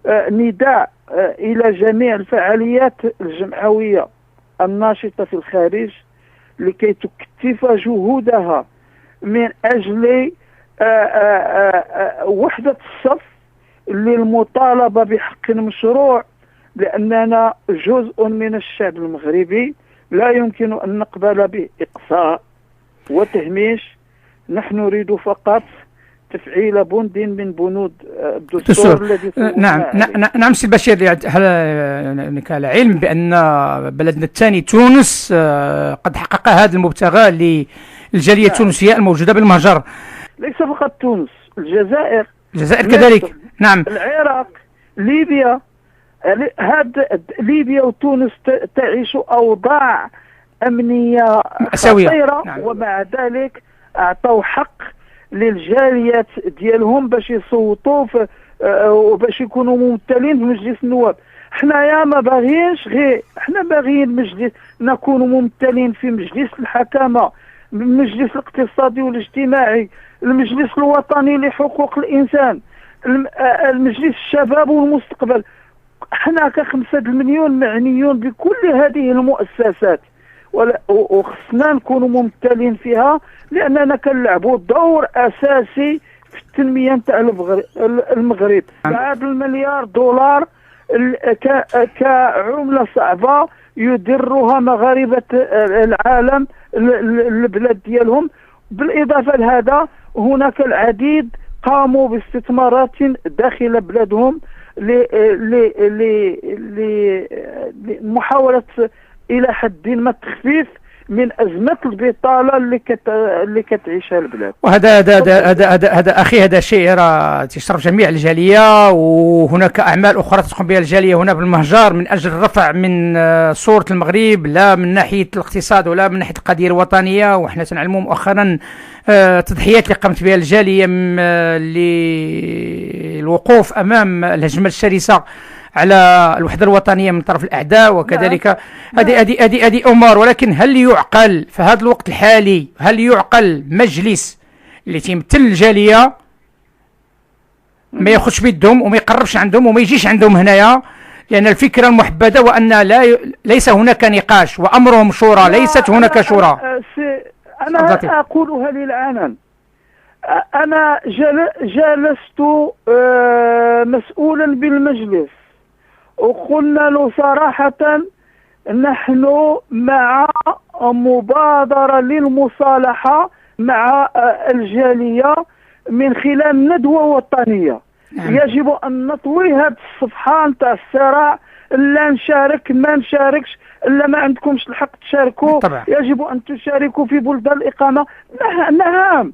نداء إلى جميع الفعاليات الجمعوية الناشطة في الخارج لكي تكثف جهودها من أجل وحدة الصف للمطالبة بحق مشروع، لأننا جزء من الشعب المغربي لا يمكن أن نقبل بإقصاء وتهميش. نحن نريد فقط تفعيل بند من بنود الدستور الذي نعم سي البشير، هل العلم بأن بلدنا الثاني تونس قد حقق هذا المبتغى للجالية التونسية الموجودة بالمهجر؟ ليس فقط تونس، الجزائر كذلك. نعم، العراق، ليبيا. ليبيا وتونس تعيش أوضاع أمنية خطيرة. نعم. ومع ذلك أعطوا حق للجاليات ديالهم باش يصوتوا وباش يكونوا ممثلين في مجلس النواب. حنايا ما باغيينش غير، حنا باغيين مجلس نكون ممثلين في مجلس الحكامة، المجلس الاقتصادي والاجتماعي، المجلس الوطني لحقوق الإنسان، المجلس الشباب والمستقبل. حنا ك5 مليون معنيون بكل هذه المؤسسات وخصنا نكونوا ممثلين فيها، لأننا كنلعبوا دور أساسي في التنمية نتاع المغرب. بعد المليار دولار كعملة صعبة يدرها مغاربة العالم البلاد ديالهم. بالإضافة لهذا هناك العديد قاموا باستثمارات داخل بلادهم لمحاولة إلى حد ما التخفيف من أزمة البطالة اللي كتعيشها البلاد. وهذا أخي، هذا شيء راه تشرف جميع الجالية، وهناك أعمال أخرى تقوم بها الجالية هنا بالمهجر من أجل الرفع من صورة المغرب، لا من ناحية الاقتصاد ولا من ناحية القضية الوطنية. وحنا تنعلموا مؤخرا تضحيات اللي قامت بها الجالية للوقوف أمام الهجمة الشرسة على الوحدة الوطنية من طرف الأعداء، وكذلك هذه أمور. ولكن هل يعقل في هذا الوقت الحالي، هل يعقل مجلس اللي تيمثل الجالية ما ياخذش بيدهم وما يقربش عندهم وما يجيش عندهم هنايا؟ لأن الفكرة المحبذة وأن ليس هناك نقاش وأمرهم شورى، ليست هناك شورى. أنا أقولها للعلن. أنا جلست مسؤولا بالمجلس وقلنا له صراحة نحن مع مبادرة للمصالحة مع الجالية من خلال ندوة وطنية. يجب أن نطوي هذه الصفحة نتاع الصراع، لا نشارك ما نشاركش، إلا ما عندكمش الحق تشاركوا. يجب أن تشاركوا في بلدان الإقامة. نعم،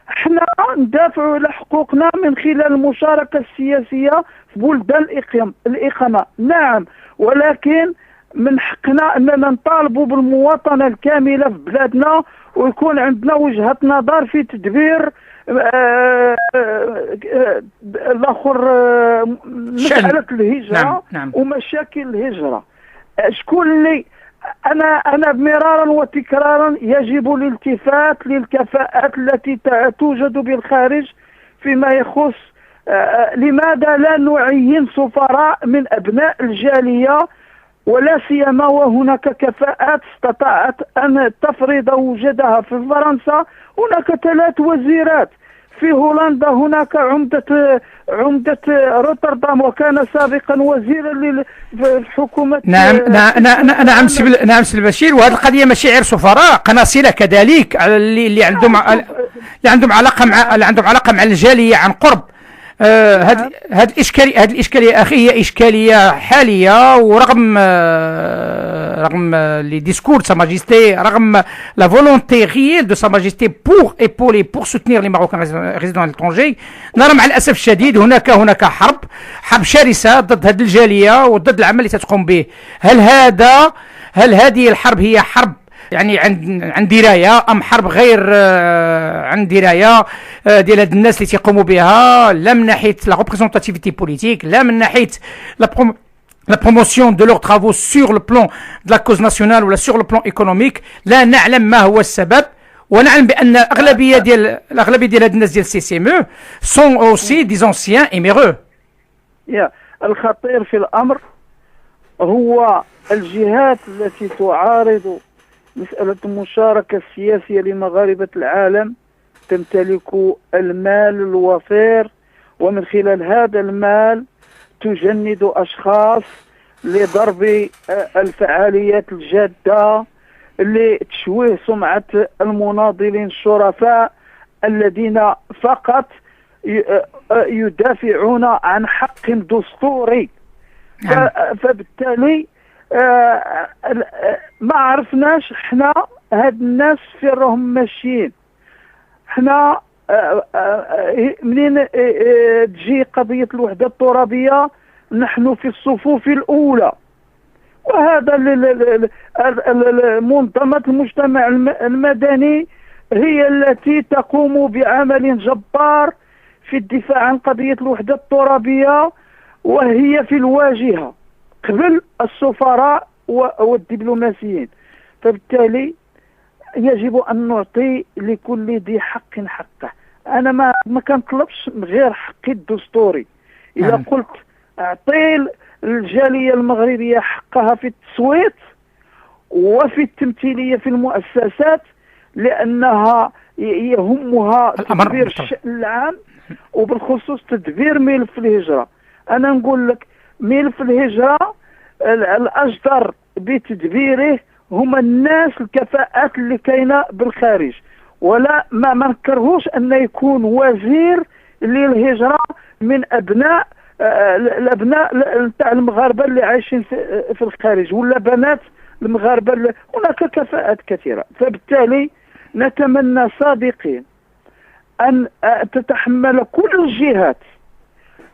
احنا ندافع على حقوقنا من خلال المشاركة السياسية في بلدان الإقامة. نعم، ولكن من حقنا أننا نطالبوا بالمواطنة الكاملة في بلادنا، ويكون عندنا وجهة نظر في تدبير الآخر مسألة الهجرة. نعم. ومشاكل الهجرة. شكون اللي أنا مرارا وتكرارا يجب الالتفات للكفاءات التي توجد بالخارج فيما يخص لماذا لا نعين سفراء من أبناء الجالية، ولا سيما وهناك كفاءات استطاعت أن تفرض وجودها في فرنسا. هناك 3 وزيرات في هولندا، هناك عمدة روتردام وكان سابقا وزيرا للحكومة. نعم سي البشير. وهذه القضية ماشي غير سفراء، قناصلة كذلك اللي عندهم علاقة مع الجالية عن قرب. هذه الإشكالية أخي هي إشكالية حالية، ورغم les discours de Sa Majesté, رغم la volonté réelle de Sa Majesté pour épauler, pour soutenir les Marocains résidant à l'étranger، نرى مع الأسف الشديد هناك حرب شرسة ضد هذه الجالية وضد العمل اللي تقوم به. هل هذه الحرب هي حرب يعني عن درايه ام حرب غير عن درايه ديال هاد الناس اللي تيقوموا بها، لا من ناحيه لا ريبريزونتاتيفيتي بوليتيك، لا من ناحيه la promotion de leurs travaux sur le plan de la cause nationale ou sur le plan économique. لا نعلم ما هو السبب، ونعلم بان الاغلبيه ديال هاد الناس ديال السي سي ام او sont aussi des anciens éméreux. الخطير في الامر هو الجهات التي تعارض مسألة المشاركة السياسية لمغاربة العالم تمتلك المال الوفير، ومن خلال هذا المال تجند أشخاص لضرب الفعاليات الجادة لتشويه سمعة المناضلين الشرفاء الذين فقط يدافعون عن حق دستوري. فبالتالي ما عرفناش احنا هاد الناس فين راهم ماشيين. احنا منين تجي قضية الوحدة الترابية نحن في الصفوف الأولى، وهذا منظمة المجتمع المدني هي التي تقوم بعمل جبار في الدفاع عن قضية الوحدة الترابية، وهي في الواجهة قبل السفراء والدبلوماسيين. فبالتالي يجب أن نعطي لكل ذي حق حقه. أنا ما كنطلبش غير حقي الدستوري. إذا قلت أعطي الجالية المغربية حقها في التصويت وفي التمثيلية في المؤسسات، لأنها يهمها تدبير الشأن العام وبالخصوص تدبير ملف الهجرة. أنا نقول لك ملف الهجرة الأجدر بتدبيره هما الناس الكفاءات اللي كاينه بالخارج، ولا ما نكرهوش أن يكون وزير للهجرة من أبناء الأبناء تاع المغاربة اللي عايشين في الخارج، ولا بنات المغاربة هناك كفاءات كثيرة. فبالتالي نتمنى صادقين أن تتحمل كل الجهات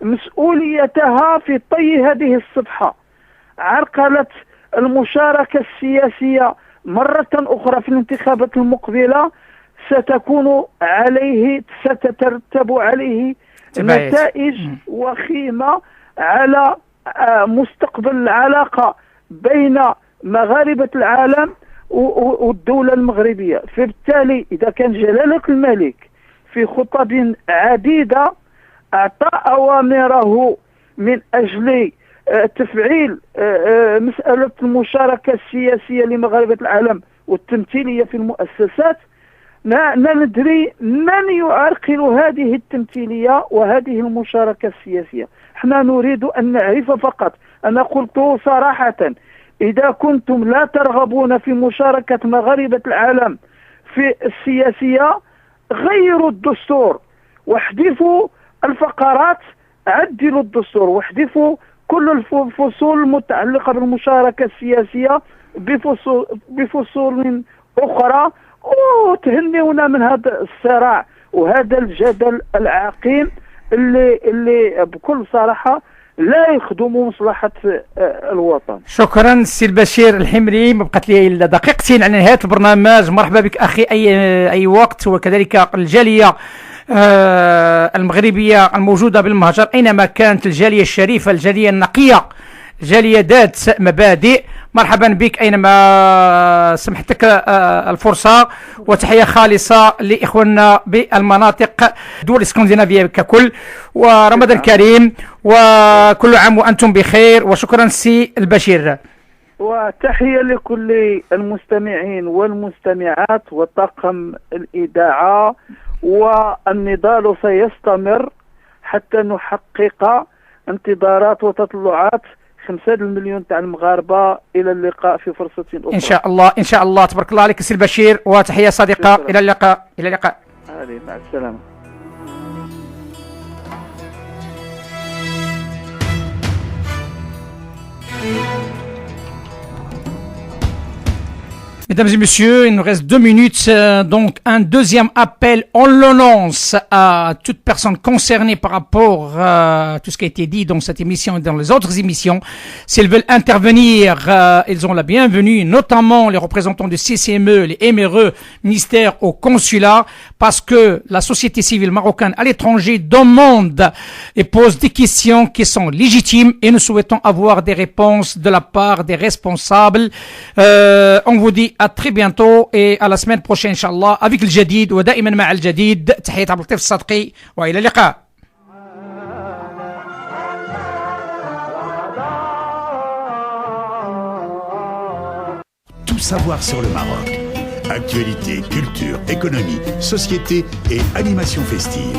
مسؤوليتها في طي هذه الصفحة. عرقلة المشاركة السياسية مرة أخرى في الانتخابات المقبلة ستترتب عليه نتائج وخيمة على مستقبل العلاقة بين مغاربة العالم والدولة المغربية. فبالتالي إذا كان جلالة الملك في خطب عديدة أعطى أوامره من أجل تفعيل مسألة المشاركة السياسية لمغاربة العالم والتمثيلية في المؤسسات، لا ندري من يعرقل هذه التمثيلية وهذه المشاركة السياسية. احنا نريد أن نعرف فقط. أنا قلت صراحة إذا كنتم لا ترغبون في مشاركة مغاربة العالم في السياسية غيروا الدستور واحذفوا الفقرات، عدلوا الدستور واحذفوا كل الفصول المتعلقة بالمشاركة السياسية بفصول أخرى، وتهنيونا من هذا الصراع وهذا الجدل العقيم اللي بكل صراحة لا يخدم مصلحة الوطن. شكرا السي البشير الحمري. ما بقات لي الا دقيقتين على نهاية البرنامج. مرحبا بك أخي أي وقت، وكذلك الجالية المغربية الموجودة بالمهجر أينما كانت، الجالية الشريفة، الجالية النقية، جالية ذات مبادئ. مرحبا بك أينما سمحتك الفرصة، وتحية خالصة لإخواننا بالمناطق دول الإسكندنافية ككل، ورمضان كريم وكل عام وأنتم بخير. وشكرا سي البشير، وتحية لكل المستمعين والمستمعات وطاقم الإذاعة. والنضال سيستمر حتى نحقق انتظارات وتطلعات 5 مليون تاع المغاربة. إلى اللقاء في فرصة أخرى إن شاء الله. إن شاء الله. تبارك الله عليك سي البشير، وتحية صديقة. إلى اللقاء. إلى اللقاء. مع السلامة. Mesdames et messieurs, il nous reste 2 minutes, donc un deuxième appel. On le lance à toute personne concernée par rapport à tout ce qui a été dit dans cette émission et dans les autres émissions. S'ils veulent intervenir, ils ont la bienvenue, notamment les représentants du CCME, les MRE, ministère au consulat, parce que la société civile marocaine à l'étranger demande et pose des questions qui sont légitimes et nous souhaitons avoir des réponses de la part des responsables. On vous dit à très bientôt et à la semaine prochaine Inch'Allah avec le jadid ودائما مع الجديد. تحية عبد اللطيف الصدقي وإلى اللقاء. Tout savoir sur le Maroc. Actualité, culture, économie, société et animation festive.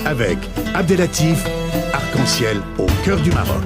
Avec Abdelatif, Arc-en-Ciel au cœur du Maroc.